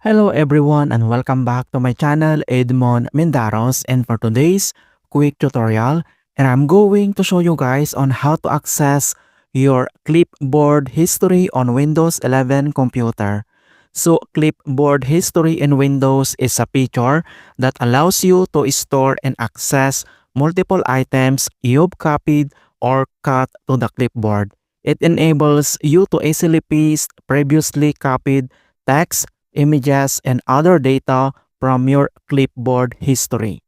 Hello everyone and welcome back to my channel Edmund Mindaros, and for today's quick tutorial, and I'm going to show you guys on how to access your clipboard history on Windows 11 computer. So clipboard history in Windows is a feature that allows you to store and access multiple items you've copied or cut to the clipboard. It enables you to easily paste previously copied text, images, and other data from your clipboard history,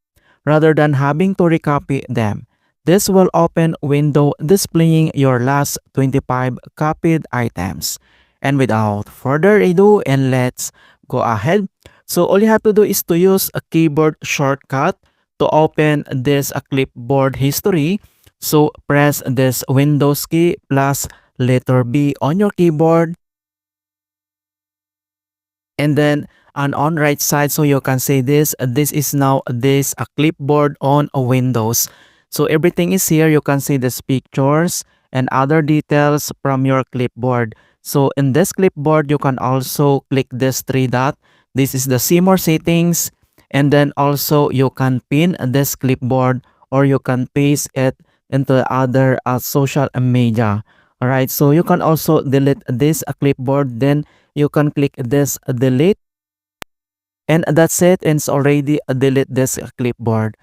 rather than having to recopy them. This will open window displaying your last 25 copied items. And without further ado, and let's go ahead. So all you have to do is to use a keyboard shortcut to open this clipboard history. So press this Windows key plus letter B on your keyboard, and then on right side, so you can see this is now this a clipboard on a Windows. So everything is here. You can see these pictures and other details from your clipboard. So in this clipboard, you can also click this three dot. This is the see more settings, and then also you can pin this clipboard or you can paste it into other social media. All right, so you can also delete this clipboard, then you can click this delete, and that's it, and it's already delete this clipboard.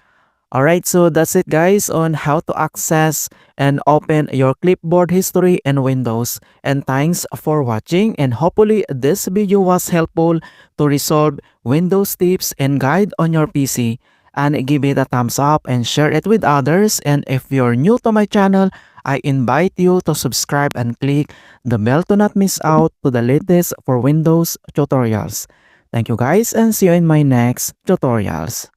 Alright, so that's it guys on how to access and open your clipboard history in Windows. And thanks for watching, and hopefully this video was helpful to resolve Windows tips and guide on your PC. And give it a thumbs up and share it with others. And if you're new to my channel, I invite you to subscribe and click the bell to not miss out to the latest for Windows tutorials. Thank you guys, and see you in my next tutorials.